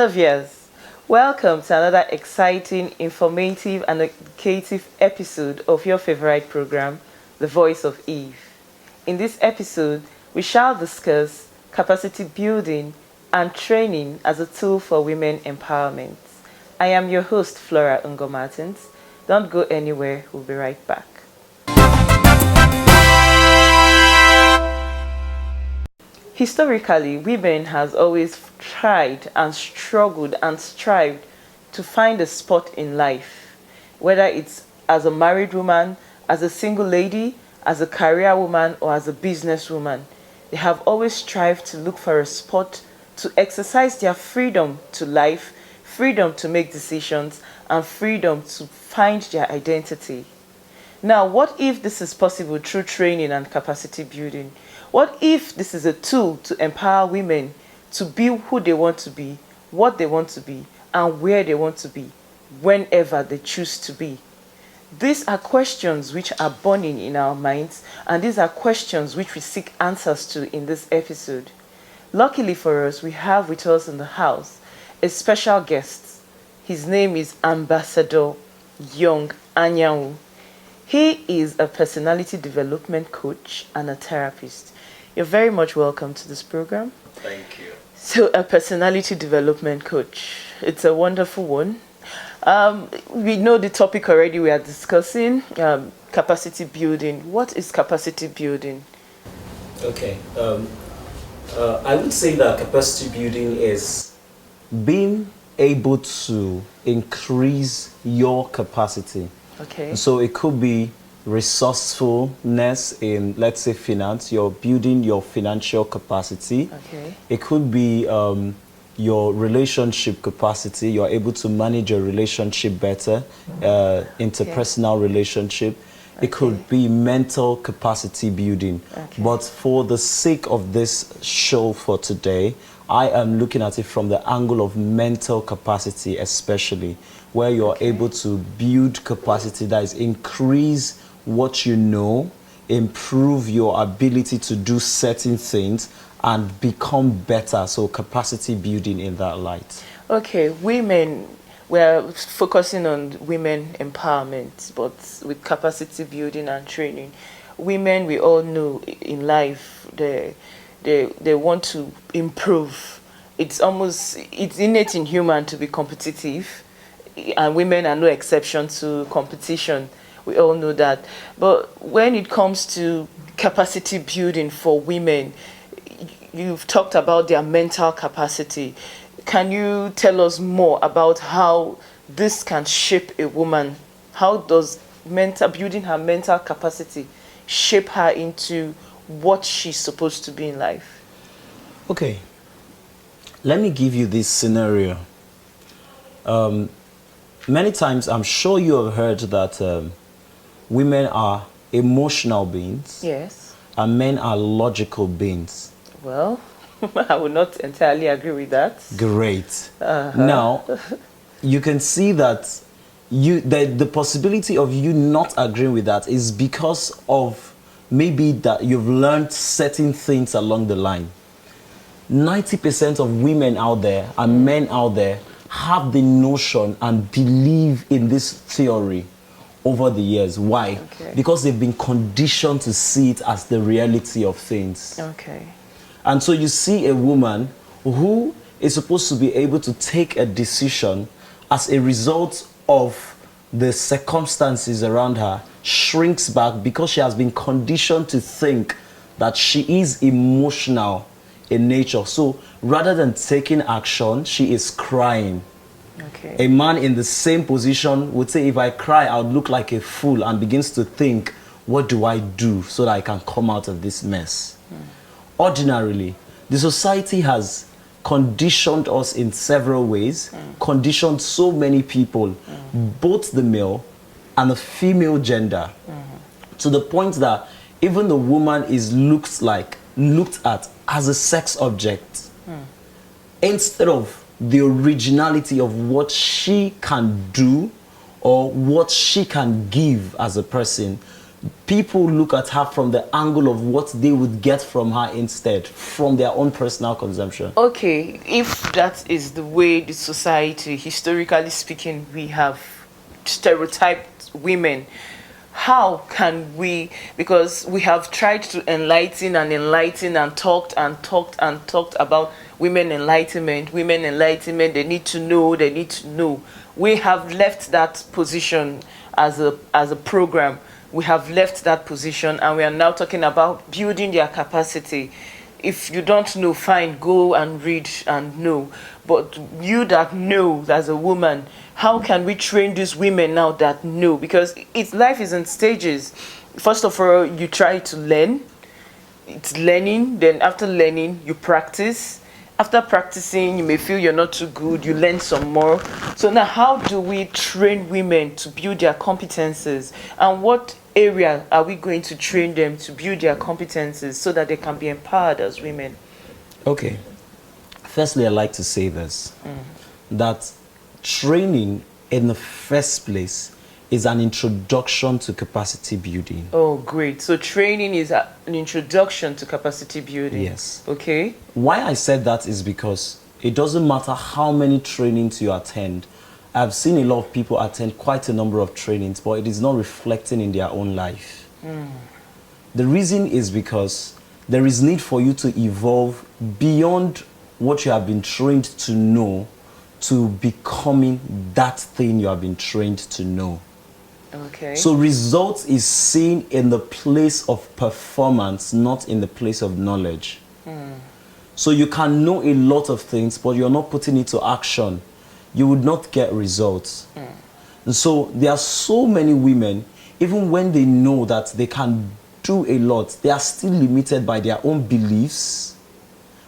Viewers, welcome to another exciting, informative and educative episode of your favorite program, The Voice of Eve. In this episode, we shall discuss capacity building and training as a tool for women empowerment. I am your host, Flora Ungo Martins. Don't go anywhere, we'll be right back. Historically, women has always tried and struggled and strived to find a spot in life, whether it's as a married woman, as a single lady, as a career woman, or as a businesswoman. They have always strived to look for a spot to exercise their freedom to life, freedom to make decisions, and freedom to find their identity. Now, what if this is possible through training and capacity building? What if this is a tool to empower women to be who they want to be, what they want to be, and where they want to be, whenever they choose to be? These are questions which are burning in our minds, and these are questions which we seek answers to in this episode. Luckily for us, we have with us in the house a special guest. His name is Ambassador Young Anyanwu. He is a personality development coach and a therapist. You're very much welcome to this program. Thank you. So, a personality development coach. It's a wonderful one. We know the topic already. We are discussing capacity building. What is capacity building? Okay. I would say that capacity building is being able to increase your capacity. Okay. So it could be resourcefulness in, let's say, finance. You're building your financial capacity. Okay. It could be your relationship capacity. You're able to manage your relationship better, interpersonal relationship. Okay. It could be mental capacity building. Okay. But for the sake of this show for today, I am looking at it from the angle of mental capacity, especially where you're able to build capacity that is increase what you know, improve your ability to do certain things, and become better. So capacity building in that light. Okay, women, we're focusing on women empowerment, but with capacity building and training. Women, we all know in life, they want to improve. It's innate in human to be competitive, and women are no exception to competition. We all know that. But when it comes to capacity building for women, you've talked about their mental capacity. Can you tell us more about how this can shape a woman? How does building her mental capacity shape her into what she's supposed to be in life? Okay. Let me give you this scenario. Many times, I'm sure you have heard that women are emotional beings. Yes. And men are logical beings. Well, I would not entirely agree with that. Great. Now, you can see that the possibility of you not agreeing with that is because of maybe that you've learned certain things along the line. 90% of women out there and men out there have the notion and believe in this theory over the years. Why? Okay. Because they've been conditioned to see it as the reality of things. Okay. And so you see a woman who is supposed to be able to take a decision as a result of the circumstances around her, shrinks back because she has been conditioned to think that she is emotional in nature. So rather than taking action, she is crying. Okay. A man in the same position would say, if I cry, I would look like a fool, and begins to think, what do I do so that I can come out of this mess? Ordinarily, the society has conditioned us in several ways, conditioned so many people, both the male and the female gender, to the point that even the woman is looked at as a sex object, instead of the originality of what she can do or what she can give as a person. people look at her from the angle of what they would get from her instead, from their own personal consumption. Okay, if that is the way the society, historically speaking, we have stereotyped women, how can we, because we have tried to enlighten and talked about women enlightenment, they need to know. We have left that position as a program. We have left that position and we are now talking about building their capacity. If you don't know, fine, go and read and know. But you that know as a woman, how can we train these women now that know? Because life is in stages. First of all, you try to learn. It's learning. Then after learning, you practice. After practicing, you may feel you're not too good. You learn some more. So now, how do we train women to build their competences? And what area are we going to train them to build their competences so that they can be empowered as women? Okay. Firstly, I'd like to say this, that training in the first place is an introduction to capacity building. Oh, great. So training is an introduction to capacity building. Yes. Okay. Why I said that is because it doesn't matter how many trainings you attend. I've seen a lot of people attend quite a number of trainings, but it is not reflecting in their own life. The reason is because there is need for you to evolve beyond what you have been trained to know to becoming that thing you have been trained to know. Okay. So results is seen in the place of performance, not in the place of knowledge. So you can know a lot of things, but you're not putting it to action. You would not get results. And so there are so many women, even when they know that they can do a lot, they are still limited by their own beliefs,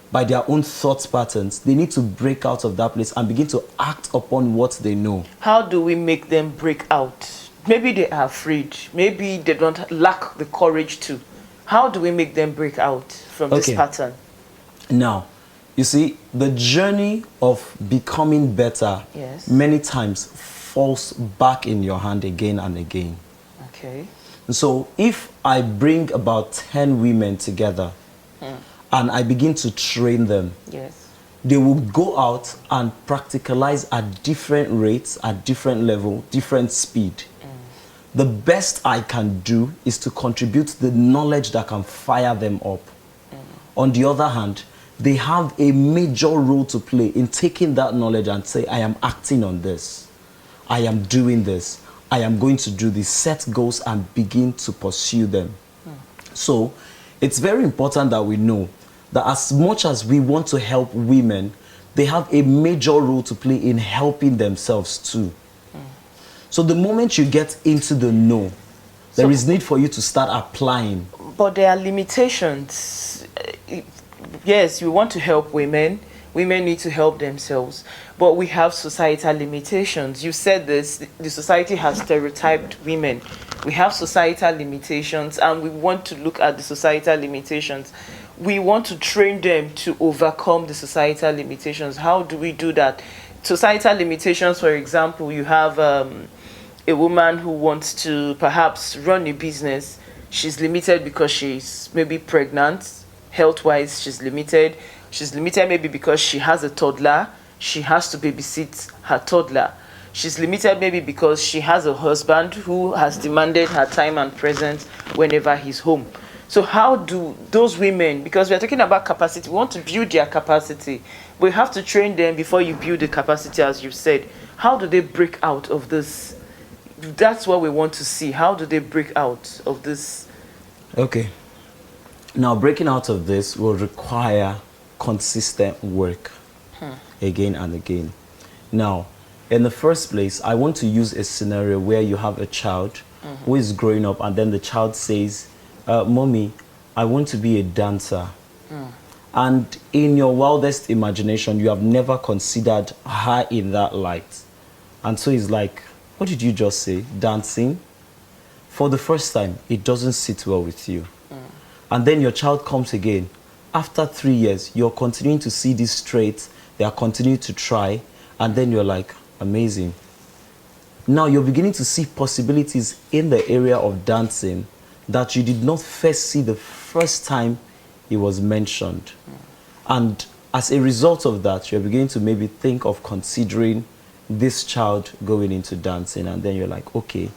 by their own thought patterns. They need to break out of that place and begin to act upon what they know. How do we make them break out? Maybe they are afraid. Maybe they don't lack the courage to. How do we make them break out from this pattern? Now, you see, the journey of becoming better many times falls back in your hand again and again. Okay. So if I bring about 10 women together and I begin to train them, they will go out and practicalize at different rates, at different level, different speed. The best I can do is to contribute the knowledge that can fire them up. On the other hand, they have a major role to play in taking that knowledge and say, I am acting on this. I am doing this. I am going to do this. Set goals and begin to pursue them. So it's very important that we know that as much as we want to help women, they have a major role to play in helping themselves too. So the moment you get into the know, there is need for you to start applying. But there are limitations. Yes, we want to help women. Women need to help themselves. But we have societal limitations. You said this, the society has stereotyped women. We have societal limitations and we want to look at the societal limitations. We want to train them to overcome the societal limitations. How do we do that? Societal limitations, for example, you have a woman who wants to perhaps run a business. She's limited because she's maybe pregnant. Health-wise, she's limited. She's limited maybe because she has a toddler. She has to babysit her toddler. She's limited maybe because she has a husband who has demanded her time and presence whenever he's home. So how do those women, because we're talking about capacity, we want to build their capacity. We have to train them before you build the capacity, as you said. How do they break out of this? That's what we want to see. How do they break out of this? Okay. Now, breaking out of this will require consistent work again and again. Now, in the first place, I want to use a scenario where you have a child who is growing up and then the child says, Mommy, I want to be a dancer. And in your wildest imagination, you have never considered her in that light. And so he's like, what did you just say? Dancing? For the first time, it doesn't sit well with you. And then your child comes again. After 3 years, you're continuing to see these traits. They are continuing to try. And then you're like, amazing. Now you're beginning to see possibilities in the area of dancing. that you did not first see the first time it was mentioned. And as a result of that, you're beginning to maybe think of considering this child going into dancing, and then you're like, okay,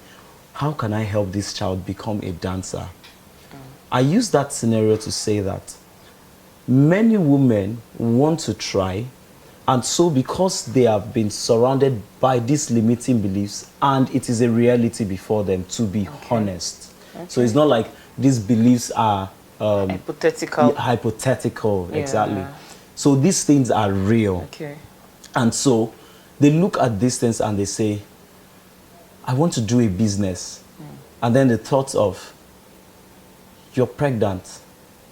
how can I help this child become a dancer? I use that scenario to say that many women want to try, and so because they have been surrounded by these limiting beliefs, and it is a reality before them, to be honest. So it's not like these beliefs are hypothetical, exactly. So these things are real. And so they look at these things and they say, I want to do a business. And then the thought of, you're pregnant,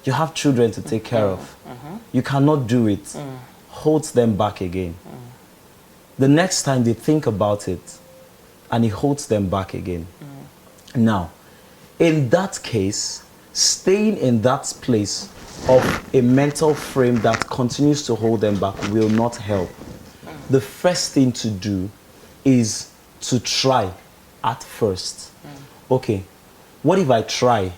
you have children to take care of, you cannot do it, holds them back again. The next time they think about it, and it holds them back again. Now, in that case, staying in that place of a mental frame that continues to hold them back will not help. The first thing to do is to try at first. Okay, what if I try?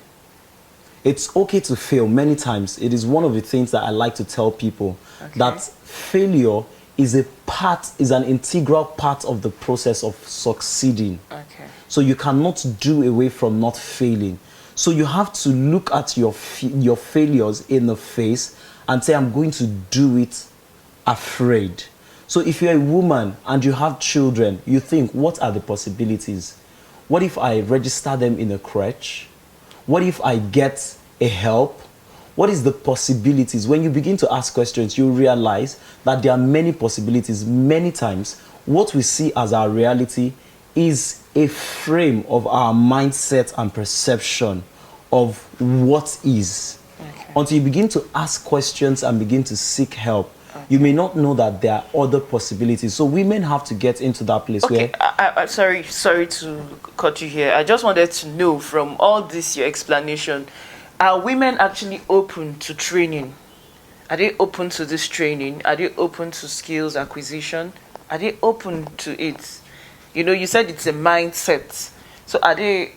It's okay to fail many times. It is one of the things that I like to tell people, that failure is an integral part of the process of succeeding. So you cannot do away from not failing. So you have to look at your failures in the face and say, I'm going to do it afraid. So if you're a woman and you have children, you think, what are the possibilities? What if I register them in a crèche? What if I get a help? What is the possibilities? When you begin to ask questions, you realize that there are many possibilities. Many times, what we see as our reality is a frame of our mindset and perception of what is. Until you begin to ask questions and begin to seek help, you may not know that there are other possibilities. So women have to get into that place where... I'm sorry to cut you here. I just wanted to know from all this, your explanation, are women actually open to training? Are they open to this training? Are they open to skills acquisition? Are they open to it? You know, you said it's a mindset. So are they,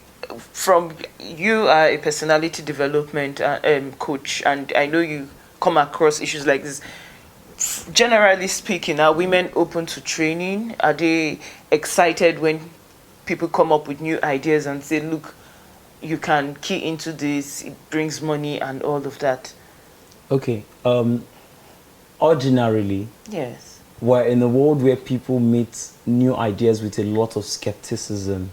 from, you are a personality development coach, and I know you come across issues like this. Generally speaking, are women open to training? Are they excited when people come up with new ideas and say, look, you can key into this, it brings money and all of that? Okay. Ordinarily, yes, we're in a world where people meet new ideas with a lot of skepticism.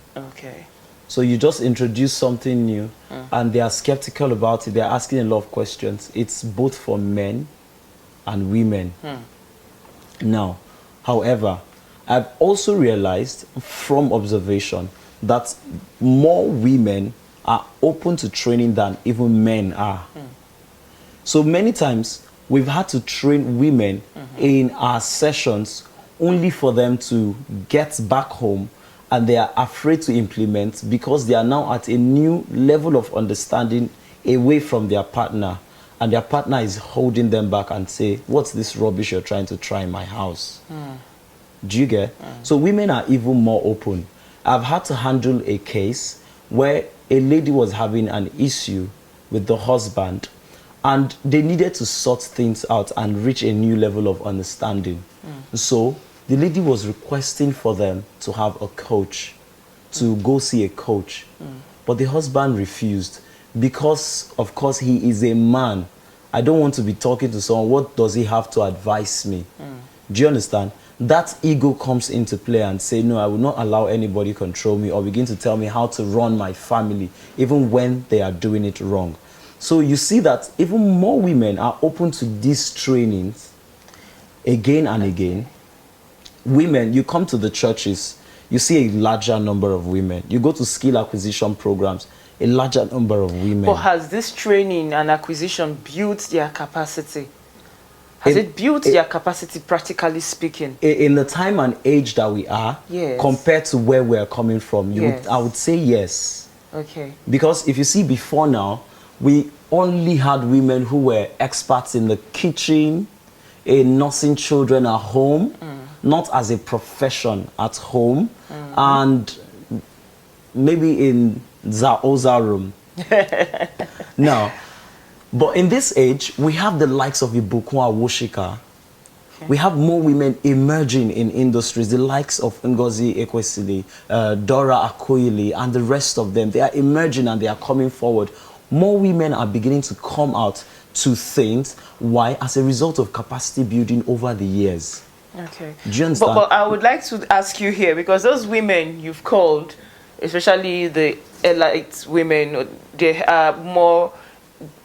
So you just introduce something new and they are skeptical about it. They're asking a lot of questions. It's both for men and women. Now, however, I've also realized from observation that more women are open to training than even men are. So many times we've had to train women in our sessions only for them to get back home, and they are afraid to implement because they are now at a new level of understanding away from their partner, and their partner is holding them back and say, what's this rubbish you're trying to try in my house? Do you get? So women are even more open. I've had to handle a case where a lady was having an issue with the husband, and they needed to sort things out and reach a new level of understanding. So the lady was requesting for them to have a coach, to go see a coach. But the husband refused because, of course, he is a man. I don't want to be talking to someone. What does he have to advise me? Do you understand? That ego comes into play and say, no, I will not allow anybody control me or begin to tell me how to run my family, even when they are doing it wrong. So you see that even more women are open to these trainings again and again. Women, you come to the churches, you see a larger number of women. You go to skill acquisition programs, a larger number of women. But has this training and acquisition built their capacity? Has it built their capacity, practically speaking? In the time and age that we are, compared to where we're coming from, I would say yes. Because if you see before now, we only had women who were experts in the kitchen, in nursing children at home, not as a profession at home, and maybe in the Oza room, Now, but in this age, we have the likes of Ibukun Awoshika. We have more women emerging in industries, the likes of Ngozi Ekwesili, Dora Akoili, and the rest of them. They are emerging and they are coming forward. More women are beginning to come out to things. Why? As a result of capacity building over the years. Okay. Do you understand? But I would like to ask you here, because those women you've called, especially the elite women, they are more,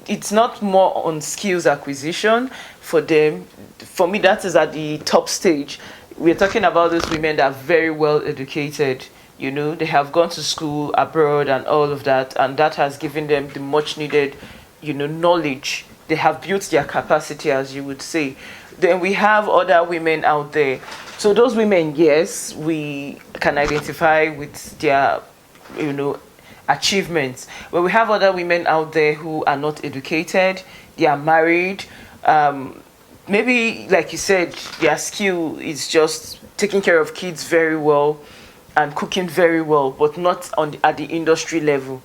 it's not more on skills acquisition for them. For me, that is at the top stage. We're talking about those women that are very well educated. You know, they have gone to school abroad and all of that, and that has given them the much needed, you know, knowledge. They have built their capacity, as you would say. Then we have other women out there. So those women, yes, we can identify with their, you know, achievements. But we have other women out there who are not educated. They are married. Maybe, like you said, their skill is just taking care of kids very well and cooking very well, but not at the industry level.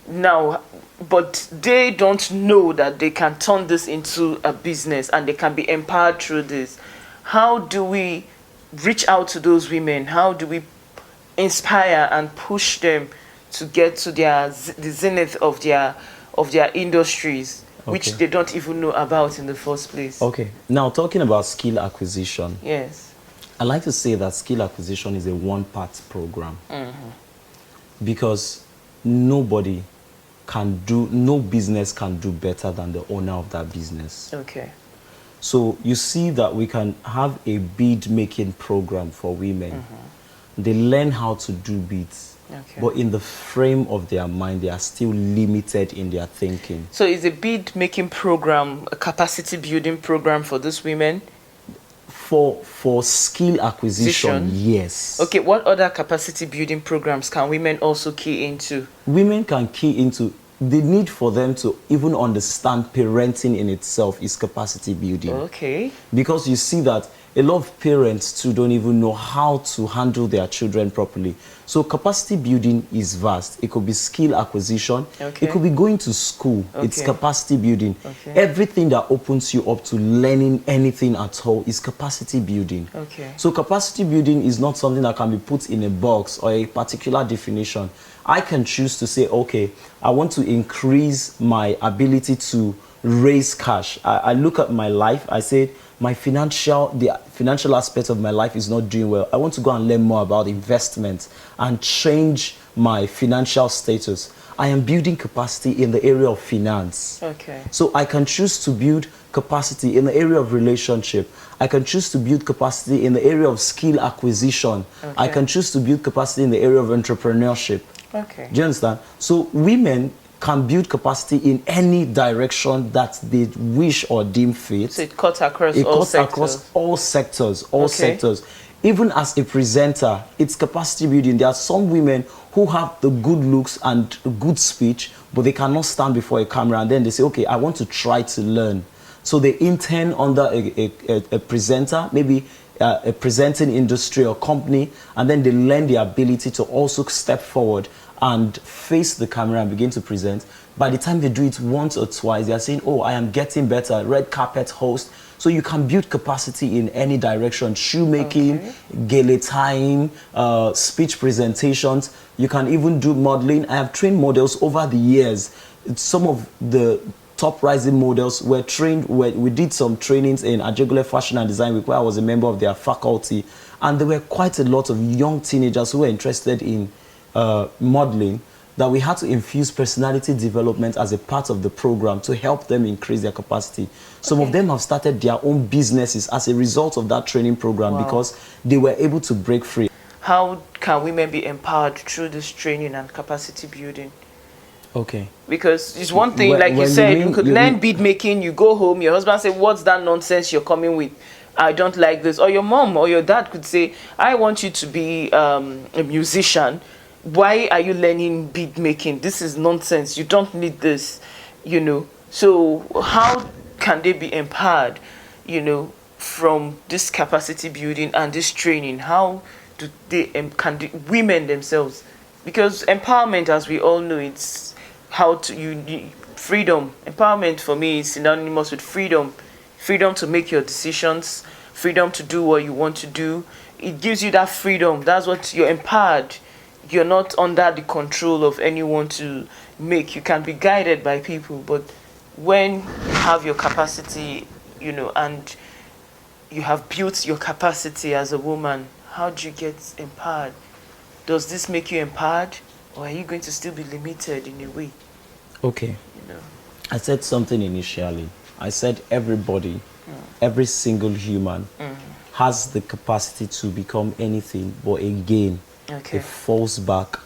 Now, but they don't know that they can turn this into a business and they can be empowered through this. How do we reach out to those women? How do we inspire and push them to get to the zenith of their industries, which they don't even know about in the first place? Okay. Now, talking about skill acquisition. Yes. I like to say that skill acquisition is a one-part program. Because no business can do better than the owner of that business. Okay. So you see that we can have a bead making program for women. They learn how to do beads. Okay. But in the frame of their mind, they are still limited in their thinking. So is a bead making program a capacity building program for these women? For skill acquisition, yes. Okay, what other capacity building programs can women also key into? Women can key into the need for them to even understand parenting in itself is capacity building. Okay. Because you see that a lot of parents too don't even know how to handle their children properly. So capacity building is vast. It could be skill acquisition. Okay. It could be going to school. Okay. It's capacity building. Okay. Everything that opens you up to learning anything at all is capacity building. Okay. So capacity building is not something that can be put in a box or a particular definition. I can choose to say, okay, I want to increase my ability to raise cash. I look at my life, I say, the financial aspect of my life is not doing well. I want to go and learn more about investment and change my financial status. I am building capacity in the area of finance. Okay. So I can choose to build capacity in the area of relationship. I can choose to build capacity in the area of skill acquisition. Okay. I can choose to build capacity in the area of entrepreneurship. Okay. Do you understand? So women can build capacity in any direction that they wish or deem fit. So it cuts across It all cuts sectors. across all sectors, Okay. sectors. Even as a presenter, it's capacity building. There are some women who have the good looks and good speech, but they cannot stand before a camera, and then they say, okay, I want to try to learn. So they intern under a presenter, maybe a presenting industry or company, and then they learn the ability to also step forward and face the camera and begin to present. By the time they do it once or twice, they are saying, oh, I am getting better, red carpet host. So you can build capacity in any direction, shoemaking, gala time, speech presentations. You can even do modeling. I have trained models over the years. Some of the top rising models were trained, we did some trainings in Ajegule Fashion and Design Week where I was a member of their faculty. And there were quite a lot of young teenagers who were interested in modeling, that we had to infuse personality development as a part of the program to help them increase their capacity. Some of them have started their own businesses as a result of that training program because they were able to break free. How can women be empowered through this training and capacity building? Okay. Because it's one thing, like you said, you could learn bead making, you go home, your husband say, what's that nonsense you're coming with? I don't like this. Or your mom or your dad could say, I want you to be a musician. Why are you learning bead making? This is nonsense. You don't need this, you know. So how can they be empowered, you know, from this capacity building and this training? How do they, women themselves? Because empowerment, as we all know, it's how to freedom. Empowerment for me is synonymous with freedom. Freedom to make your decisions, freedom to do what you want to do. It gives you that freedom. That's what you're empowered. You're not under the control of anyone to make. You can be guided by people, but when you have your capacity, and you have built your capacity as a woman, how do you get empowered? Does this make you empowered, or are you going to still be limited in a way? Okay. I said something initially. I said everybody, every single human has the capacity to become anything, but again, Okay. it falls back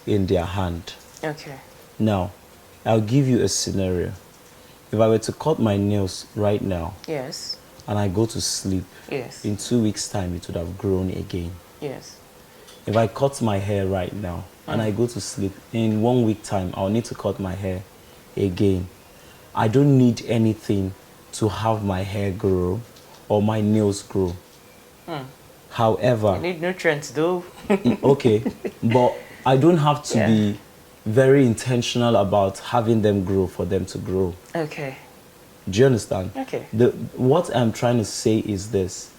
in their hand. Okay. Now, I'll give you a scenario. If I were to cut my nails right now Yes. and I go to sleep, Yes. in 2 weeks' time, it would have grown again. Yes. If I cut my hair right now and I go to sleep, in 1 week time, I'll need to cut my hair again. I don't need anything to have my hair grow or my nails grow. However, You need nutrients, though. okay, but I don't have to Yeah. be very intentional about having them grow for them to grow. Okay. Do you understand? Okay. What I'm trying to say is this.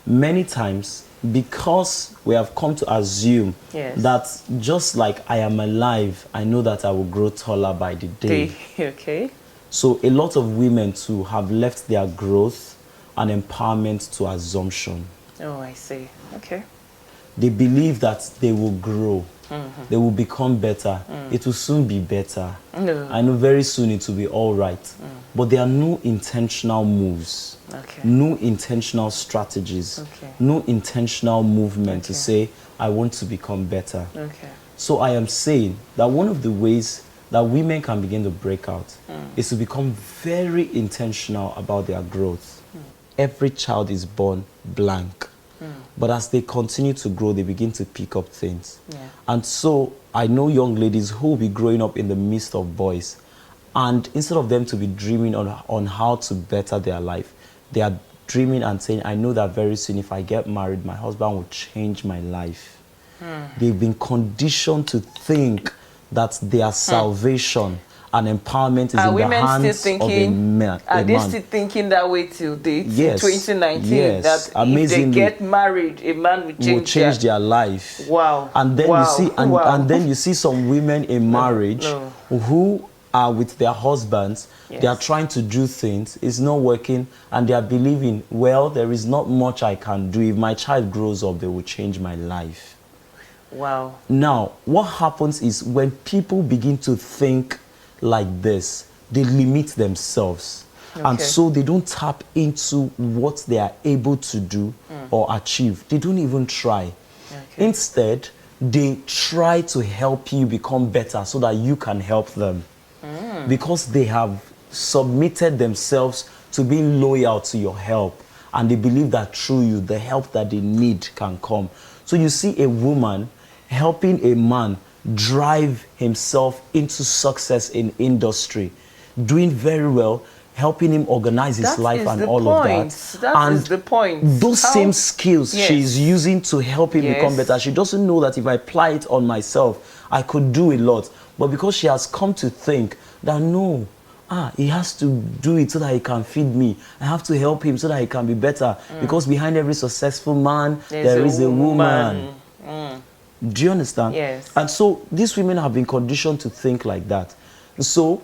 Many times, because we have come to assume Yes. that just like I am alive, I know that I will grow taller by the day. Okay. So a lot of women too have left their growth and empowerment to assumption. Oh, I see. Okay. They believe that they will grow. They will become better. It will soon be better. No. I know very soon it will be all right. But there are no intentional moves, Okay. no intentional strategies, Okay. no intentional movement to Okay. say, I want to become better. Okay. So I am saying that one of the ways that women can begin to break out is to become very intentional about their growth. Every child is born blank. But as they continue to grow, they begin to pick up things. Yeah. And so I know young ladies who will be growing up in the midst of boys. And instead of them to be dreaming on how to better their life, they are dreaming and saying, I know that very soon if I get married, my husband will change my life. They've been conditioned to think that their salvation and empowerment is Are in the women hands still of a thinking? man. Are they still thinking that way till date? Yes. In 2019, Yes. that if they Amazingly, get married, a man will will change their their life. Wow. And then Wow. you see Wow. and then you see some women in marriage no. who are with their husbands. They are Yes. trying to do things, it's not working, and they are believing, well, there is not much I can do. If my child grows up, they will change my life. Wow. Now, what happens is when people begin to think like this, they limit themselves. And Okay. so they don't tap into what they are able to do or achieve. They don't even try. Okay. Instead, they try to help you become better so that you can help them. Because they have submitted themselves to being loyal to your help. And they believe that through you, the help that they need can come. So you see a woman helping a man drive himself into success in industry, doing very well, helping him organize his That life is and the all point. of that. That and is the point. those How- same skills Yes. she's using to help him become Yes. better. She doesn't know that if I apply it on myself, I could do a lot. But because she has come to think that no, he has to do it so that he can feed me. I have to help him so that he can be better. Because behind every successful man, there is a woman. Do you understand? Yes. And so these women have been conditioned to think like that. So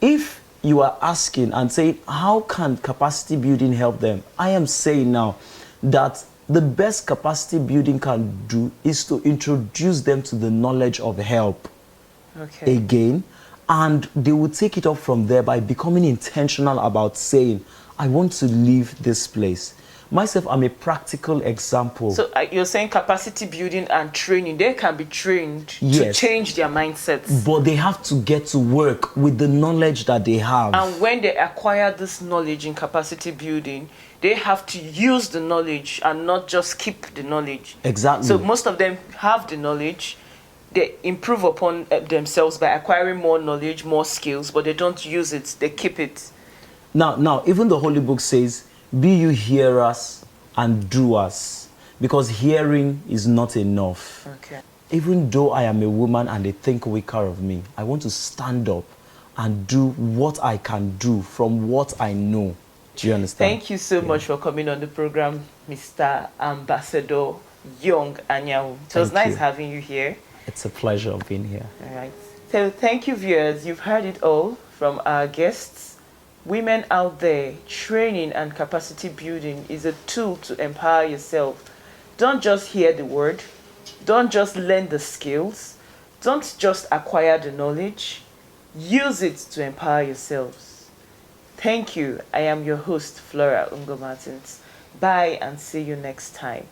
if you are asking and saying, how can capacity building help them? I am saying now that the best capacity building can do is to introduce them to the knowledge of help Okay. again, and they will take it up from there by becoming intentional about saying, I want to leave this place. Myself, I'm a practical example. So you're saying capacity building and training, they can be trained to Yes. change their mindsets. But they have to get to work with the knowledge that they have. And when they acquire this knowledge in capacity building, they have to use the knowledge and not just keep the knowledge. Exactly. So most of them have the knowledge. They improve upon themselves by acquiring more knowledge, more skills, but they don't use it. They keep it. Now, even the Holy Book says, be you hearers and doers, because hearing is not enough. Okay. even though I am a woman and they think weaker of me, I want to stand up and do what I can do from what I know. Do you understand? Thank you so much for coming on the program, Mr. Ambassador Young Anyanwu. It was Thank nice you. having you here. It's a pleasure being here. All right. So thank you, viewers. You've heard it all from our guests. Women out there, training and capacity building is a tool to empower yourself. Don't just hear the word. Don't just learn the skills. Don't just acquire the knowledge. Use it to empower yourselves. Thank you. I am your host, Flora Ungo Martins. Bye and see you next time.